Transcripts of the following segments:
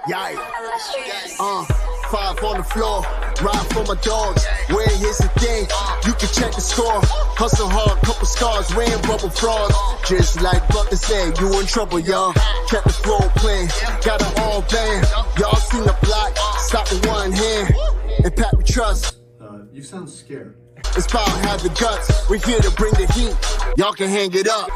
Yikes. 5 on the floor, ride for my dogs. Where here's the thing, you can check the score. Hustle hard, couple scars, wearing rubber frauds. Just like Butler said, you in trouble, y'all. Kept the flow playing, got it all banned. Y'all seen the block, stop with one hand. And Pat, we trust. You sound scared. It's about have the guts, we're here to bring the heat. Y'all can hang it up.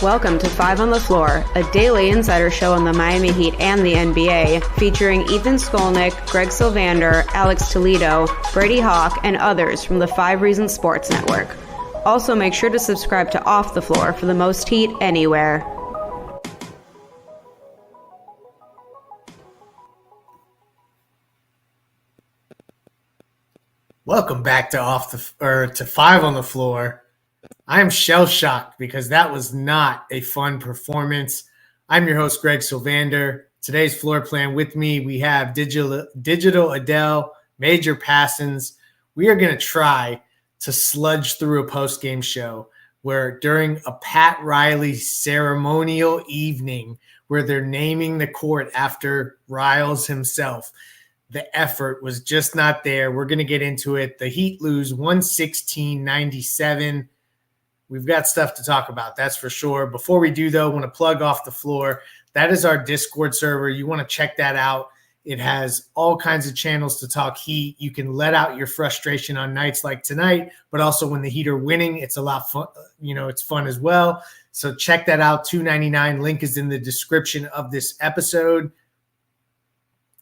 Welcome to 5 on the Floor, a daily insider show on the Miami Heat and the NBA, featuring Ethan Skolnick, Greg Sylvander, Alex Toledo, Brady Hawk, and others from the 5 Reasons Sports Network. Also, make sure to subscribe to Off the Floor for the most heat anywhere. Welcome back to to 5 on the Floor. I am shell-shocked because that was not a fun performance. I'm your host, Greg Sylvander. Today's floor plan with me, we have Digital Adel Major Passons. We are going to try to sludge through a post-game show where during a Pat Riley ceremonial evening where they're naming the court after Riles himself, the effort was just not there. We're going to get into it. The Heat lose 116-97. We've got stuff to talk about, that's for sure. Before we do, though, I want to plug Off the Floor. That is our Discord server. You want to check that out. It has all kinds of channels to talk Heat. You can let out your frustration on nights like tonight, but also when the Heat are winning, it's a lot fun. It's fun as well. So check that out. $2.99. Link is in the description of this episode.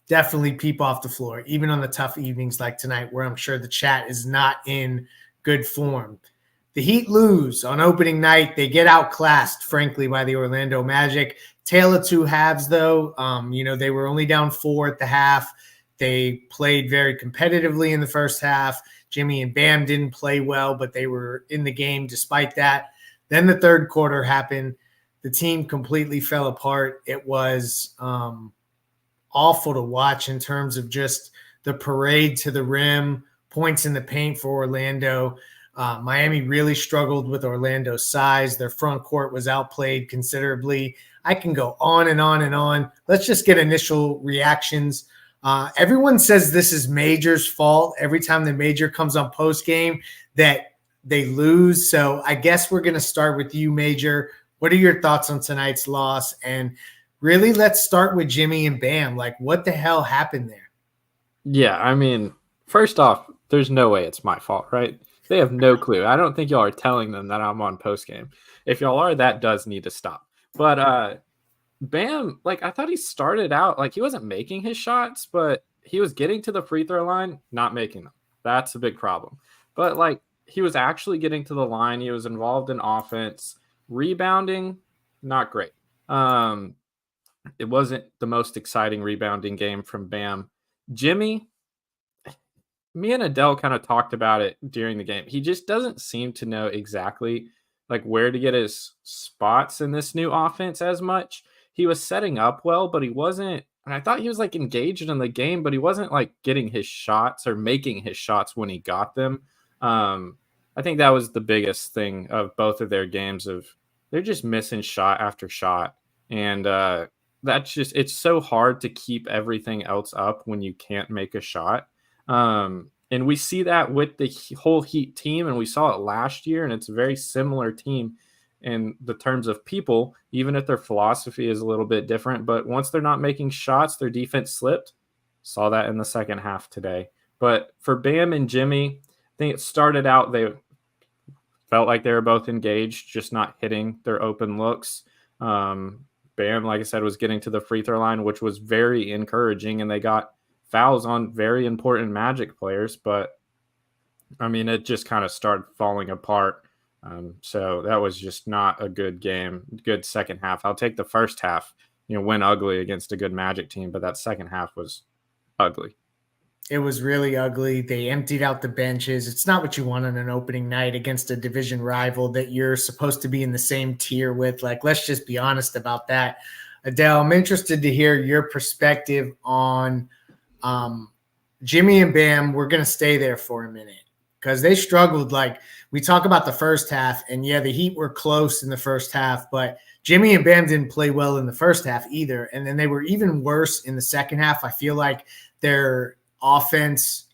Definitely peep Off the Floor, even on the tough evenings like tonight, where I'm sure the chat is not in good form. The Heat lose on opening night. They get outclassed, frankly, by the Orlando Magic. Tale of two halves, though. They were only down 4 at the half. They played very competitively in the first half. Jimmy and Bam didn't play well, but they were in the game despite that. Then the third quarter happened. The team completely fell apart. It was awful to watch in terms of just the parade to the rim, points in the paint for Orlando. Miami really struggled with Orlando's size. Their front court was outplayed considerably. I can go on and on and on. Let's just get initial reactions. Everyone says this is Major's fault every time the Major comes on postgame that they lose. So I guess we're going to start with you, Major. What are your thoughts on tonight's loss? And really, let's start with Jimmy and Bam. Like, what the hell happened there? Yeah, I mean, first off, there's no way it's my fault, right? They have no clue. I don't think y'all are telling them that I'm on postgame. If y'all are, that does need to stop. But Bam, I thought he started out, he wasn't making his shots, but he was getting to the free throw line, not making them. That's a big problem. But, he was actually getting to the line. He was involved in offense. Rebounding, not great. It wasn't the most exciting rebounding game from Bam. Jimmy, me and Adele kind of talked about it during the game. He just doesn't seem to know exactly where to get his spots in this new offense as much. He was setting up well, but he wasn't. And I thought he was engaged in the game, but he wasn't getting his shots or making his shots when he got them. I think that was the biggest thing of both of their games. Of they're just missing shot after shot, and it's so hard to keep everything else up when you can't make a shot. And we see that with the whole Heat team, and we saw it last year, and it's a very similar team in the terms of people, even if their philosophy is a little bit different. But once they're not making shots, their defense slipped. Saw that in the second half today. But for Bam and Jimmy, I think it started out, they felt like they were both engaged, just not hitting their open looks. Bam, like I said, was getting to the free throw line, which was very encouraging, and they got fouls on very important Magic players, but it just kind of started falling apart. So that was just not a good game, good second half. I'll take the first half, win ugly against a good Magic team, but that second half was ugly. It was really ugly. They emptied out the benches. It's not what you want on an opening night against a division rival that you're supposed to be in the same tier with. Let's just be honest about that. Adele, I'm interested to hear your perspective on Jimmy and Bam. We're going to stay there for a minute. because they struggled. Like, we talk about the first half, and yeah, the Heat were close in the first half, but Jimmy and Bam didn't play well in the first half either. And then they were even worse in the second half. I feel like their offense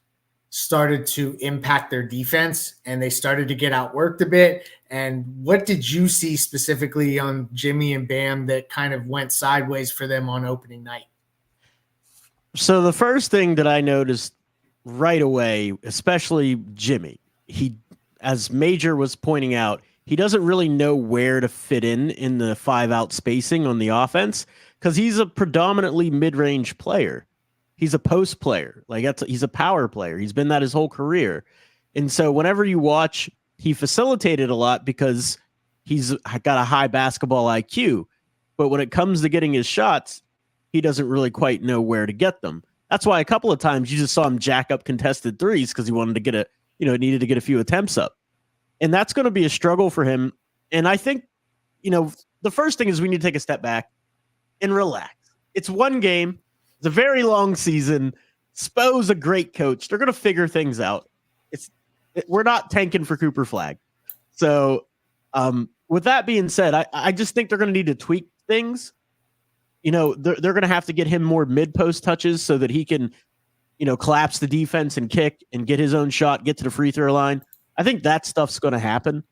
started to impact their defense, and they started to get outworked a bit. And what did you see specifically on Jimmy and Bam that kind of went sideways for them on opening night? So the first thing that I noticed right away, especially Jimmy, as Major was pointing out, he doesn't really know where to fit in the 5-out spacing on the offense, because he's a predominantly mid-range player. He's a post player. He's a power player. He's been that his whole career. And so whenever you watch, he facilitated a lot because he's got a high basketball IQ. But when it comes to getting his shots, he doesn't really quite know where to get them. That's why a couple of times you just saw him jack up contested threes because he wanted to needed to get a few attempts up. And that's going to be a struggle for him. And I think, the first thing is we need to take a step back and relax. It's one game. It's a very long season. Spo's a great coach. They're going to figure things out. We're not tanking for Cooper Flag. So with that being said, I just think they're going to need to tweak things. They're going to have to get him more mid-post touches so that he can, collapse the defense and kick and get his own shot, get to the free throw line. I think that stuff's going to happen.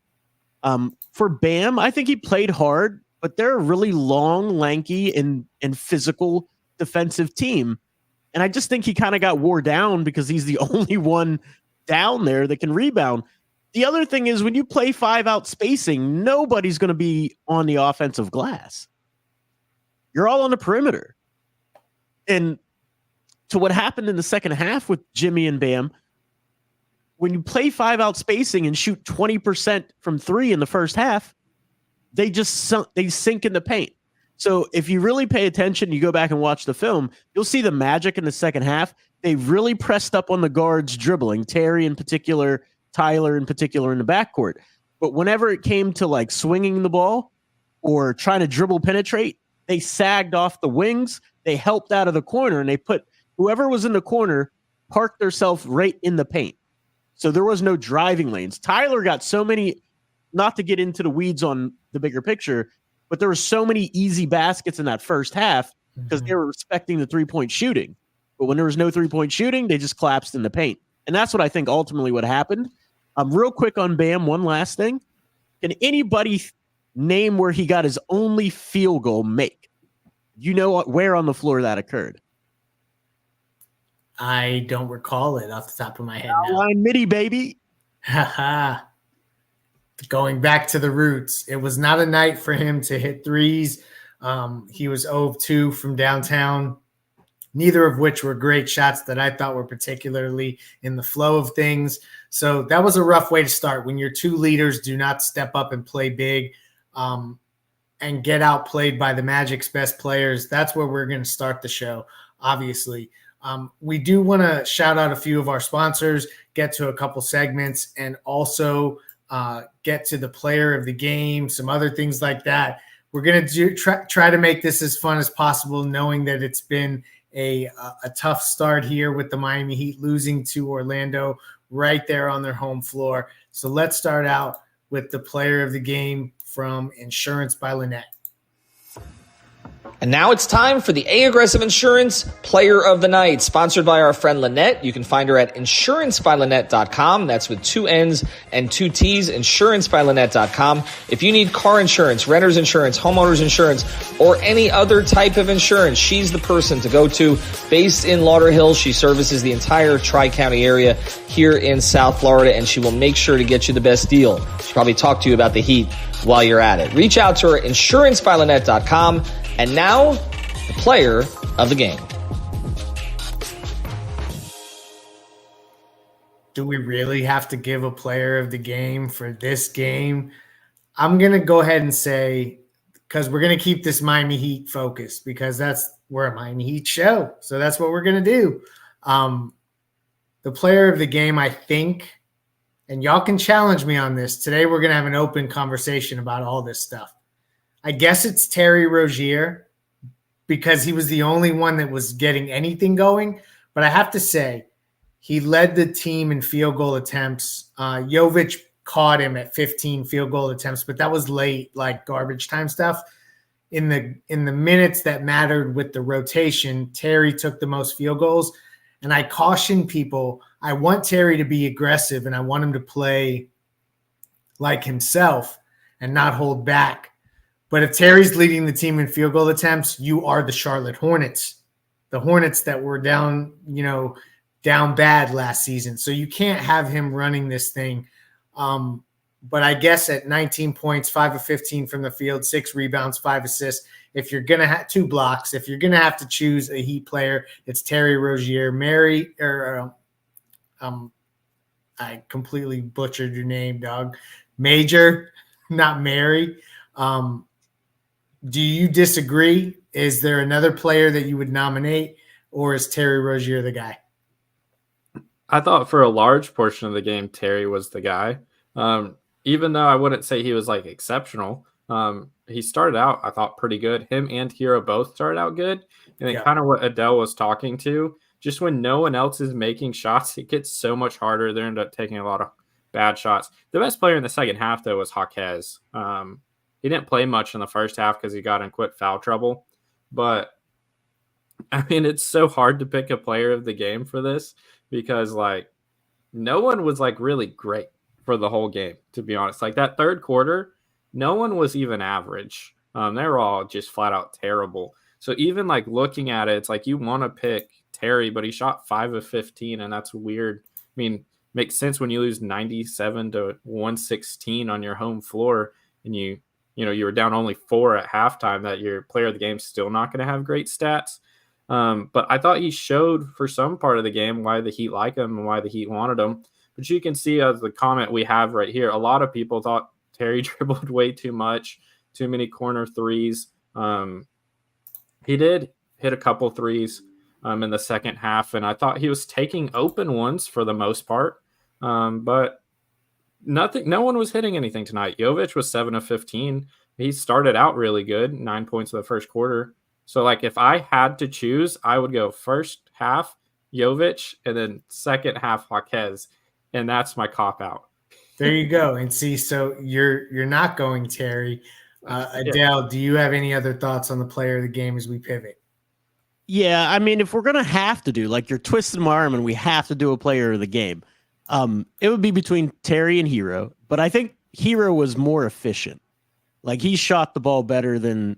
For Bam, I think he played hard, but they're a really long, lanky, and physical defensive team. And I just think he kind of got wore down because he's the only one down there that can rebound. The other thing is when you play 5-out spacing, nobody's going to be on the offensive glass. You're all on the perimeter. And to what happened in the second half with Jimmy and Bam, when you play 5-out spacing and shoot 20% from 3 in the first half, they sink in the paint. So if you really pay attention, you go back and watch the film, you'll see the Magic in the second half. They really pressed up on the guards dribbling, Terry in particular, Tyler in particular in the backcourt. But whenever it came to swinging the ball or trying to dribble penetrate, they sagged off the wings. They helped out of the corner, and they put whoever was in the corner, parked themselves right in the paint. So there was no driving lanes. Tyler got so many, not to get into the weeds on the bigger picture, but there were so many easy baskets in that first half because they were respecting the three-point shooting. But when there was no three-point shooting, they just collapsed in the paint. And that's what I think ultimately what happened. Real quick on Bam, one last thing. Can anybody name where he got his only field goal make? Where on the floor that occurred? I don't recall it off the top of my head. Line midi, baby. Going back to the roots, it was not a night for him to hit threes. He was 0 of 2 from downtown, neither of which were great shots that I thought were particularly in the flow of things. So that was a rough way to start. When your two leaders do not step up and play big and get outplayed by the Magic's best players, that's where we're going to start the show, obviously. We do want to shout out a few of our sponsors, get to a couple segments, and also get to the player of the game, some other things like that. We're going to try to make this as fun as possible, knowing that it's been a tough start here with the Miami Heat losing to Orlando right there on their home floor. So let's start out with the player of the game from Insurance by Lynette. And now it's time for the A-Aggressive Insurance Player of the Night, sponsored by our friend Lynette. You can find her at insurancebylynette.com. That's with 2 N's and 2 T's, insurancebylynette.com. If you need car insurance, renter's insurance, homeowner's insurance, or any other type of insurance, she's the person to go to. Based in Lauderhill, she services the entire Tri-County area here in South Florida, and she will make sure to get you the best deal. She'll probably talk to you about the Heat while you're at it. Reach out to her, insurancebylynette.com. And now, the player of the game. Do we really have to give a player of the game for this game? I'm going to go ahead and say, because we're going to keep this Miami Heat focused, because we're a Miami Heat show. So that's what we're going to do. The player of the game, I think, and y'all can challenge me on this. Today we're going to have an open conversation about all this stuff. I guess it's Terry Rozier because he was the only one that was getting anything going. But I have to say, He led the team in field goal attempts. Jovic caught him at 15 field goal attempts, but that was late, like garbage time stuff. In the minutes that mattered with the rotation, Terry took the most field goals. And I caution people, I want Terry to be aggressive and I want him to play like himself and not hold back. But if Terry's leading the team in field goal attempts, you are the Charlotte Hornets, the Hornets that were down bad last season. So you can't have him running this thing. But I guess at 19 points, 5 of 15 from the field, 6 rebounds, 5 assists. If you're going to have 2 blocks, if you're going to have to choose a Heat player, it's Terry Rozier. I completely butchered your name, dog. Major, not Mary. Do you disagree? Is there another player that you would nominate, or is Terry Rozier the guy? I thought for a large portion of the game, Terry was the guy. Even though I wouldn't say he was like exceptional, he started out, I thought, pretty good. Him and Hero both started out good. And then kind of what Adele was talking to, just when no one else is making shots, it gets so much harder. They end up taking a lot of bad shots. The best player in the second half, though, was Jaquez. He didn't play much in the first half because he got in quick foul trouble. But, I mean, it's so hard to pick a player of the game for this because, like, no one was, like, really great for the whole game, to be honest. Like, that third quarter, no one was even average. They were all just flat out terrible. So even, like, looking at it, it's like you want to pick Terry, but he shot 5 of 15, and that's weird. I mean, makes sense when you lose 97 to 116 on your home floor and you were down only 4 at halftime, that your player of the game is still not going to have great stats. But I thought he showed for some part of the game why the Heat like him and why the Heat wanted him. But you can see as the comment we have right here, a lot of people thought Terry dribbled way too much, too many corner threes. He did hit a couple threes in the second half, and I thought he was taking open ones for the most part. But no one was hitting anything tonight. Jovic was 7 of 15. He started out really good, 9 points in the first quarter. So, like, if I had to choose, I would go first half Jovic and then second half Jaquez, and that's my cop-out. There you go. And see, so you're not going Terry. Adele, do you have any other thoughts on the player of the game as we pivot? Yeah, I mean, if we're going to have to do, like, you're twisting my arm and we have to do a player of the game, it would be between Terry and Hero. But I think Hero was more efficient. Like, he shot the ball better than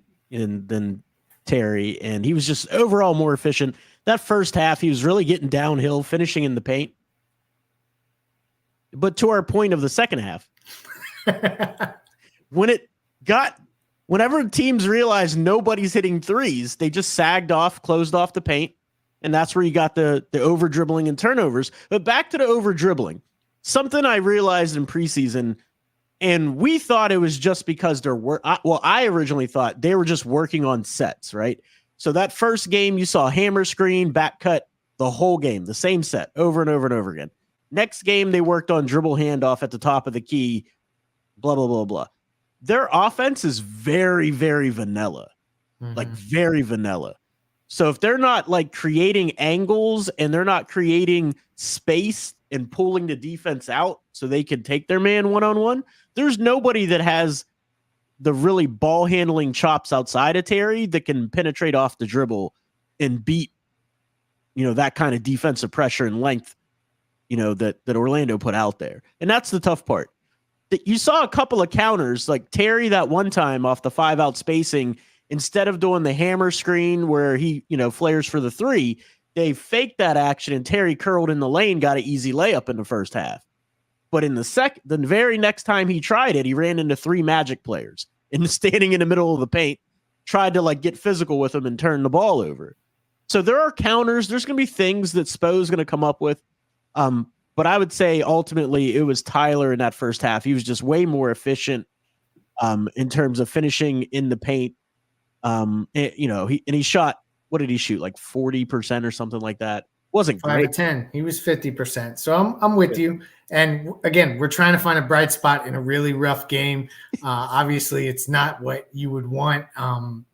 Terry, and he was just overall more efficient. That first half, he was really getting downhill, finishing in the paint. But to our point of the second half, whenever teams realized nobody's hitting threes, they just sagged off, closed off the paint, and that's where you got the over dribbling and turnovers. But back to the over dribbling, something I realized in preseason, and we thought it was just because I originally thought they were just working on sets, right? So that first game, you saw hammer screen, back cut the whole game, the same set over and over and over again. Next game, they worked on dribble handoff at the top of the key, blah, blah, blah, blah. Their offense is very, very vanilla, like very vanilla. So if they're not like creating angles and they're not creating space and pulling the defense out so they can take their man one-on-one, there's nobody that has the really ball handling chops outside of Terry that can penetrate off the dribble and beat, that kind of defensive pressure and length, that Orlando put out there. And that's the tough part. That you saw a couple of counters, like Terry that one time off the 5-out spacing, instead of doing the hammer screen where he, flares for the 3, they faked that action and Terry curled in the lane, got an easy layup in the first half. But in the very next time he tried it, he ran into 3 Magic players and standing in the middle of the paint, tried to like get physical with them and turn the ball over. So there are counters. There's going to be things that Spo's going to come up with. But I would say ultimately it was Tyler in that first half. He was just way more efficient in terms of finishing in the paint. He shot, what did he shoot? Like 40% or something like that. Wasn't 5 great. of 10. He was 50%. So I'm with you. And again, we're trying to find a bright spot in a really rough game. Obviously, it's not what you would want.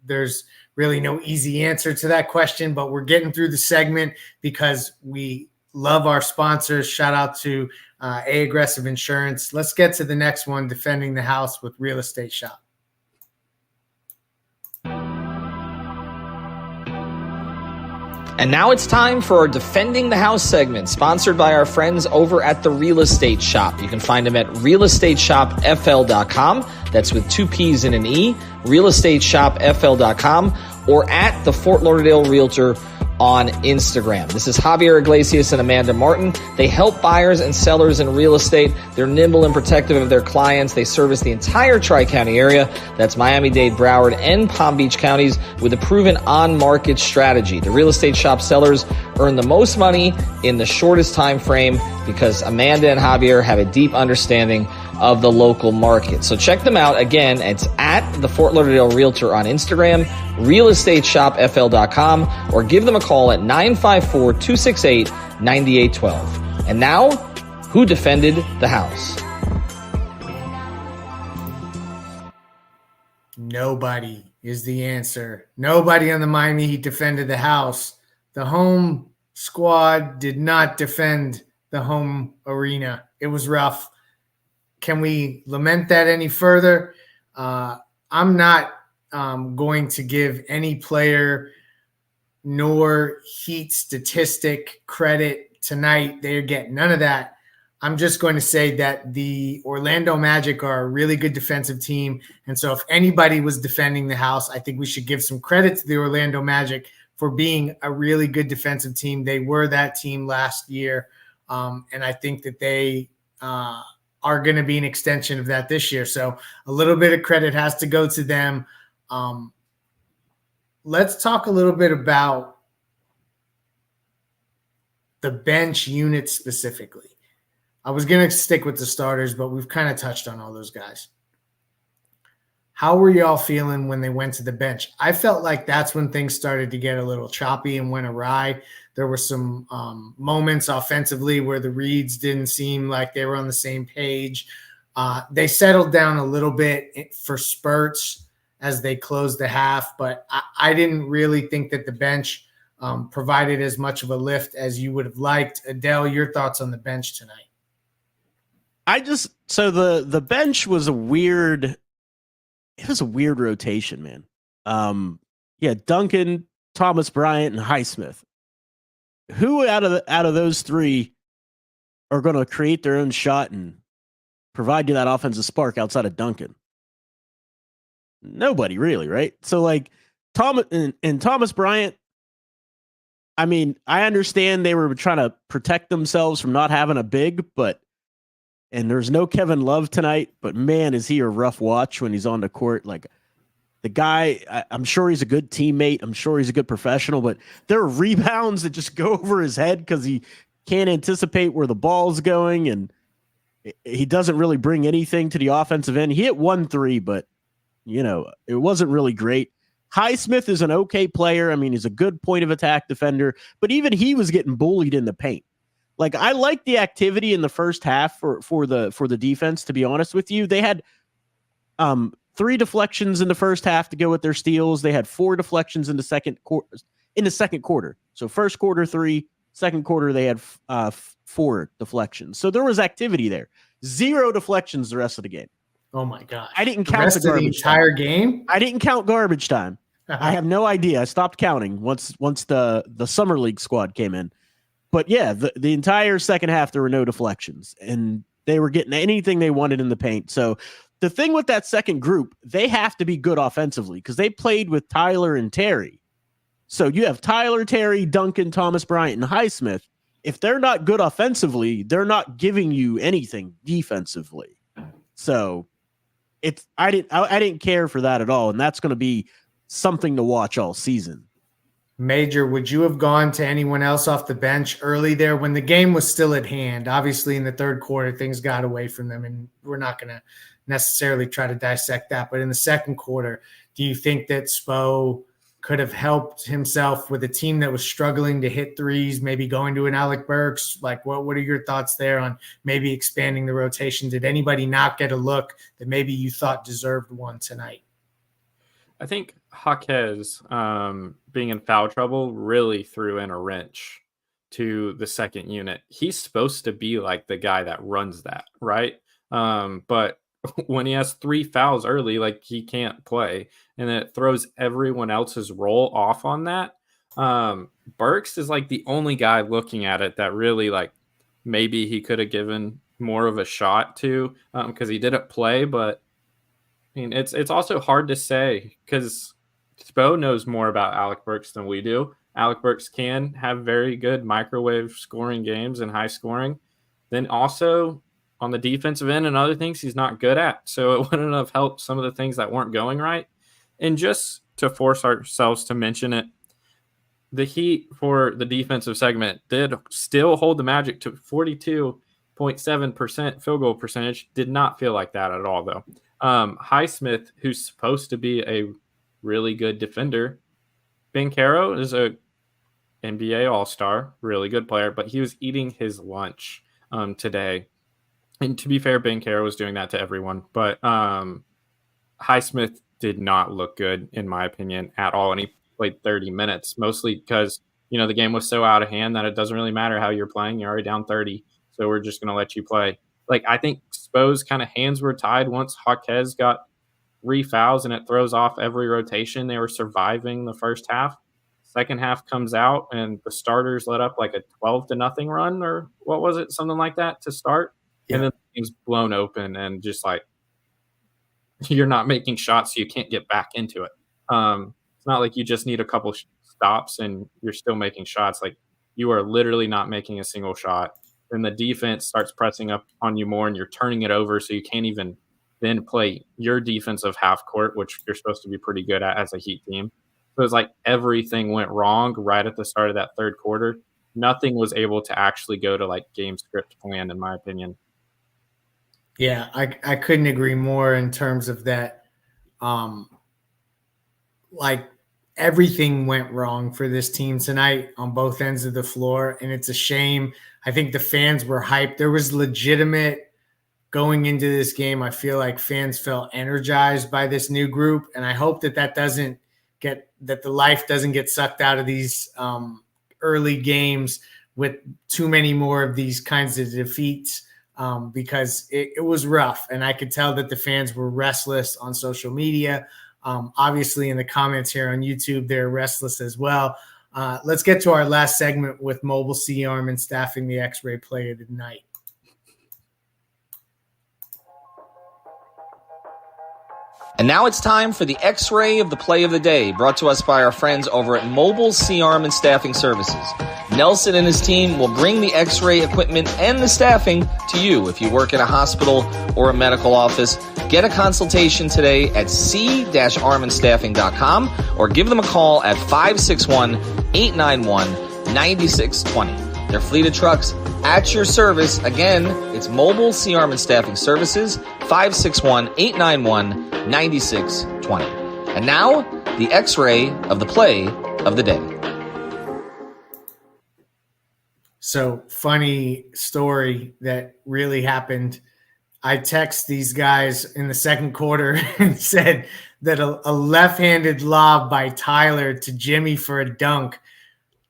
There's really no easy answer to that question, but we're getting through the segment because we love our sponsors. Shout out to A Aggressive Insurance. Let's get to the next one, defending the house with Real Estate Shop. And now it's time for our Defending the House segment, sponsored by our friends over at The Real Estate Shop. You can find them at realestateshopfl.com. That's with 2 P's and an E, realestateshopfl.com, or at the Fort Lauderdale Realtor on Instagram. This is Javier Iglesias and Amanda Martin. They help buyers and sellers in real estate. They're nimble and protective of their clients. They service the entire Tri-County area. That's Miami-Dade, Broward, and Palm Beach counties with a proven on-market strategy. The Real Estate Shop sellers earn the most money in the shortest time frame because Amanda and Javier have a deep understanding of the local market. So check them out. Again, it's at the Fort Lauderdale Realtor on Instagram, realestateshopfl.com, or give them a call at 954-268-9812. And now, who defended the house? Nobody is the answer. Nobody on the Miami Heat defended the house. The home squad did not defend the home arena. It was rough. Can we lament that any further? I'm not going to give any player nor Heat statistic credit tonight. They're getting none of that. I'm just going to say that the Orlando Magic are a really good defensive team. And so if anybody was defending the house, I think we should give some credit to the Orlando Magic for being a really good defensive team. They were that team last year. And I think that they are going to be an extension of that this year. So a little bit of credit has to go to them. Let's talk a little bit about the bench unit specifically. I was going to stick with the starters, but we've kind of touched on all those guys. How were y'all feeling when they went to the bench? I felt like that's when things started to get a little choppy and went awry. There were some moments offensively where the reads didn't seem like they were on the same page. They settled down a little bit for spurts as they closed the half, but I didn't really think that the bench provided as much of a lift as you would have liked. Adele, your thoughts on the bench tonight? So the bench was a weird rotation, man. Duncan, Thomas Bryant, and Highsmith. Who out of those three are going to create their own shot and provide you that offensive spark outside of Duncan? Nobody really, right? So like Thomas Bryant, I mean, I understand they were trying to protect themselves from not having a big, and there's no Kevin Love tonight, but man, is he a rough watch when he's on the court. Like the guy, I'm sure he's a good teammate. I'm sure he's a good professional, but there are rebounds that just go over his head because he can't anticipate where the ball's going, and he doesn't really bring anything to the offensive end. He hit 1 3, but it wasn't really great. Highsmith is an okay player. I mean, he's a good point of attack defender, but even he was getting bullied in the paint. Like, I like the activity in the first half for the defense, to be honest with you. They had 3 deflections in the first half to go with their steals. They had 4 deflections in the second quarter. So first quarter 3, second quarter they had 4 deflections. So there was activity there. 0 deflections the rest of the game. Oh my gosh. I didn't count the garbage entire game. I didn't count garbage time. I have no idea. I stopped counting once the summer league squad came in. But yeah, the entire second half, there were no deflections, and they were getting anything they wanted in the paint. So the thing with that second group, they have to be good offensively because they played with Tyler and Terry. So you have Tyler, Terry, Duncan, Thomas Bryant, and Highsmith. If they're not good offensively, they're not giving you anything defensively. So I didn't care for that at all, and that's going to be something to watch all season. Major, would you have gone to anyone else off the bench early there when the game was still at hand? Obviously, in the third quarter, things got away from them, and we're not going to necessarily try to dissect that. But in the second quarter, do you think that Spo could have helped himself with a team that was struggling to hit threes, maybe going to an Alec Burks? Like, what are your thoughts there on maybe expanding the rotation? Did anybody not get a look that maybe you thought deserved one tonight? I think Jaquez being in foul trouble really threw in a wrench to the second unit. He's supposed to be like the guy that runs that, right? But when he has 3 fouls early, like he can't play, and it throws everyone else's role off on that. Burks is like the only guy looking at it that really like maybe he could have given more of a shot to, because he didn't play. But I mean, it's also hard to say because Spo knows more about Alec Burks than we do. Alec Burks can have very good microwave scoring games and high scoring. Then also on the defensive end and other things he's not good at. So it wouldn't have helped some of the things that weren't going right. And just to force ourselves to mention it, the Heat for the defensive segment did still hold the Magic to 42.7% field goal percentage. Did not feel like that at all, though. Highsmith, who's supposed to be a really good defender, Banchero is a NBA All-Star, really good player, but he was eating his lunch today. And to be fair, Banchero was doing that to everyone, but Highsmith did not look good, in my opinion, at all. And he played 30 minutes, mostly because, the game was so out of hand that it doesn't really matter how you're playing. You're already down 30, so we're just going to let you play. Like, I think Spo's kind of hands were tied once Jaquez got 3 fouls, and it throws off every rotation. They were surviving the first half. Second half comes out, and the starters let up like a 12-0 run, or what was it? Something like that to start. Yeah. And then the game's blown open, and just like you're not making shots, so you can't get back into it. It's not like you just need a couple stops and you're still making shots. Like, you are literally not making a single shot. Then the defense starts pressing up on you more, and you're turning it over, so you can't even then play your defensive half court, which you're supposed to be pretty good at as a Heat team. So it's like everything went wrong right at the start of that third quarter. Nothing was able to actually go to like game script plan, in my opinion. Yeah, I couldn't agree more in terms of that. Like, everything went wrong for this team tonight on both ends of the floor, and it's a shame. I think the fans were hyped. There was legitimate going into this game. I feel like fans felt energized by this new group, and I hope that the life doesn't get sucked out of these early games with too many more of these kinds of defeats. Because it was rough, and I could tell that the fans were restless on social media. Obviously, in the comments here on YouTube, they're restless as well. Let's get to our last segment with Mobile C-Arm and staffing the X-Ray play of the night. And now it's time for the X-Ray of the Play of the Day, brought to us by our friends over at Mobile C-Arm and Staffing Services. Nelson and his team will bring the X-ray equipment and the staffing to you. If you work in a hospital or a medical office, get a consultation today at c-armandstaffing.com or give them a call at 561-891-9620. Their fleet of trucks at your service. Again, it's Mobile C-Arm and Staffing Services, 561-891-9620. And now, the X-Ray of the Play of the Day. So, funny story that really happened. I text these guys in the second quarter and said that a left-handed lob by Tyler to Jimmy for a dunk.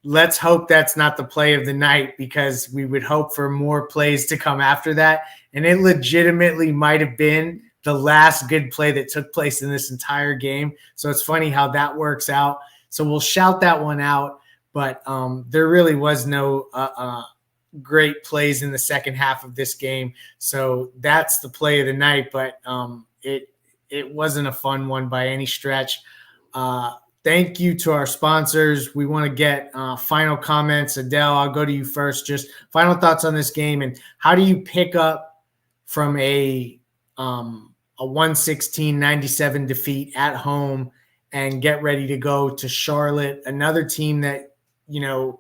Let's hope that's not the play of the night, because we would hope for more plays to come after that. And it legitimately might have been the last good play that took place in this entire game. So it's funny how that works out. So we'll shout that one out. But there really was no great plays in the second half of this game. So that's the play of the night. But it wasn't a fun one by any stretch. Thank you to our sponsors. We want to get final comments. Adele, I'll go to you first. Just final thoughts on this game, and how do you pick up from a 116-97 defeat at home and get ready to go to Charlotte, another team that, the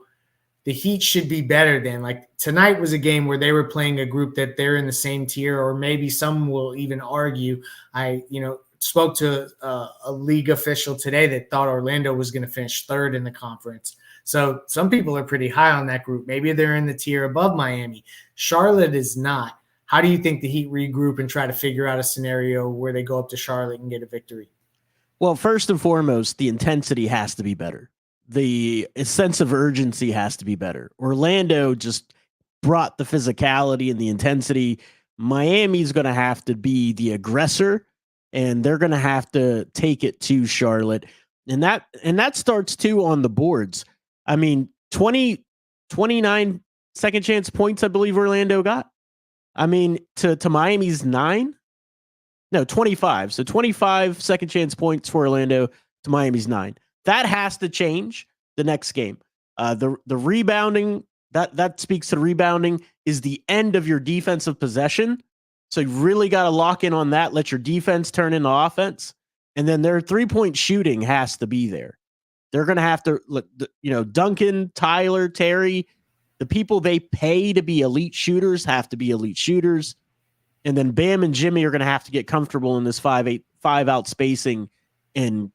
Heat should be better than. Like, tonight was a game where they were playing a group that they're in the same tier, or maybe some will even argue. I spoke to a league official today that thought Orlando was going to finish third in the conference. So some people are pretty high on that group. Maybe they're in the tier above Miami. Charlotte is not. How do you think the Heat regroup and try to figure out a scenario where they go up to Charlotte and get a victory? Well, first and foremost, the intensity has to be better. the sense of urgency has to be better. Orlando just brought the physicality and the intensity. Miami's going to have to be the aggressor, and they're going to have to take it to Charlotte. And that starts too on the boards. I mean, 29 second chance points, I believe Orlando got. I mean, to Miami's 9. No, 25. So 25 second chance points for Orlando to Miami's 9. That has to change the next game. The rebounding, that speaks to the rebounding, is the end of your defensive possession. So you really got to lock in on that. Let your defense turn into offense. And then their 3-point shooting has to be there. They're going to have to, Duncan, Tyler, Terry, the people they pay to be elite shooters have to be elite shooters. And then Bam and Jimmy are going to have to get comfortable in this 5-out spacing and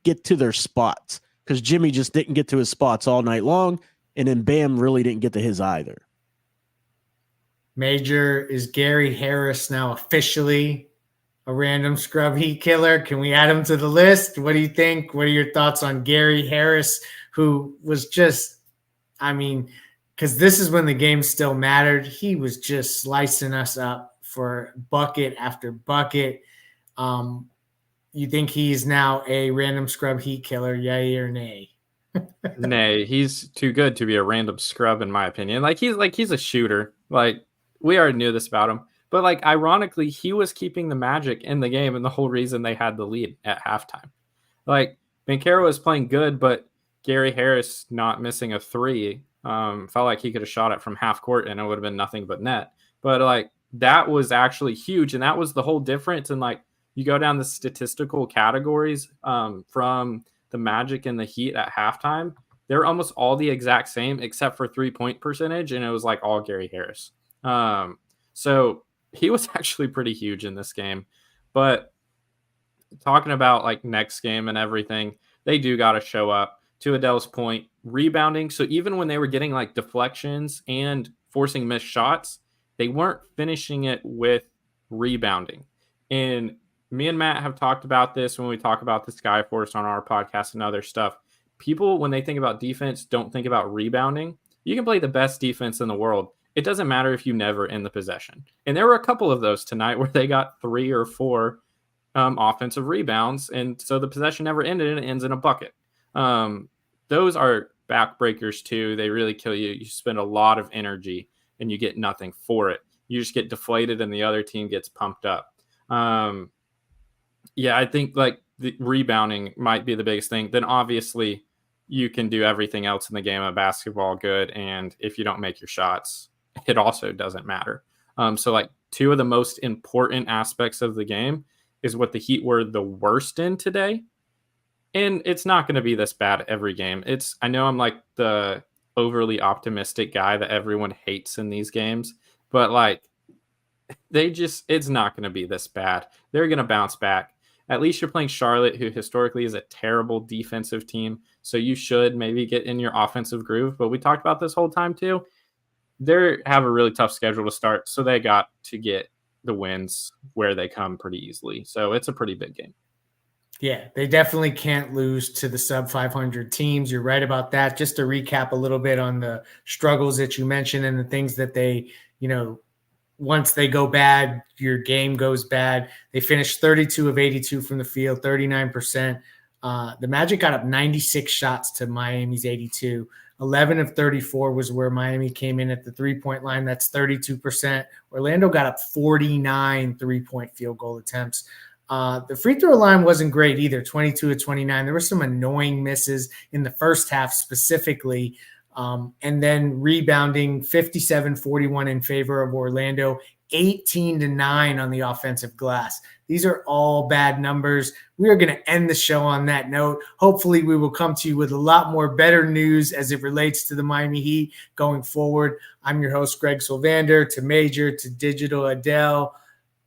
get to their spots, because Jimmy just didn't get to his spots all night long, and then Bam really didn't get to his either. Major, is Gary Harris now officially a random scrub heat killer? Can we add him to the list? What do you think? What are your thoughts on Gary Harris, who was just, because this is when the game still mattered. He was just slicing us up for bucket after bucket. You think he's now a random scrub heat killer, yay or nay? Nay, he's too good to be a random scrub, in my opinion. He's a shooter. We already knew this about him. But ironically, he was keeping the Magic in the game, and the whole reason they had the lead at halftime. Banchero was playing good, but Gary Harris not missing a 3 felt like he could have shot it from half court and it would have been nothing but net. But that was actually huge, and that was the whole difference. And you go down the statistical categories from the Magic and the Heat at halftime, they're almost all the exact same except for 3-point percentage, and it was all Gary Harris. So he was actually pretty huge in this game. But talking about next game and everything, they do got to show up. To Adel's point, rebounding. So even when they were getting deflections and forcing missed shots, they weren't finishing it with rebounding. And me and Matt have talked about this when we talk about the Skyforce on our podcast and other stuff. People, when they think about defense, don't think about rebounding. You can play the best defense in the world. It doesn't matter if you never end the possession. And there were a couple of those tonight where they got 3 or 4 offensive rebounds. And so the possession never ended and it ends in a bucket. Those are backbreakers too. They really kill you. You spend a lot of energy and you get nothing for it. You just get deflated and the other team gets pumped up. I think the rebounding might be the biggest thing. Then obviously you can do everything else in the game of basketball good. And if you don't make your shots, it also doesn't matter. So 2 of the most important aspects of the game is what the Heat were the worst in today. And it's not going to be this bad every game. I know I'm the overly optimistic guy that everyone hates in these games, but it's not going to be this bad. They're going to bounce back. At least you're playing Charlotte, who historically is a terrible defensive team. So you should maybe get in your offensive groove. But we talked about this whole time too. They have a really tough schedule to start. So they got to get the wins where they come pretty easily. So it's a pretty big game. Yeah, they definitely can't lose to the sub 500 teams. You're right about that. Just to recap a little bit on the struggles that you mentioned and the things that they, once they go bad, your game goes bad. They finished 32 of 82 from the field, 39%. The Magic got up 96 shots to Miami's 82. 11 of 34 was where Miami came in at the 3-point line. That's 32%. Orlando got up 49 3-point field goal attempts. The free throw line wasn't great either, 22 of 29. There were some annoying misses in the first half specifically. And then rebounding 57-41 in favor of Orlando, 18-9 on the offensive glass. These are all bad numbers. We are going to end the show on that note. Hopefully we will come to you with a lot more better news as it relates to the Miami Heat going forward. I'm your host, Greg Sylvander. To Major, to Digital Adel,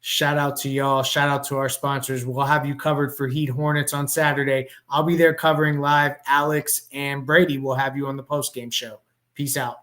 shout out to y'all. Shout out to our sponsors. We'll have you covered for Heat Hornets on Saturday. I'll be there covering live. Alex and Brady will have you on the postgame show. Peace out.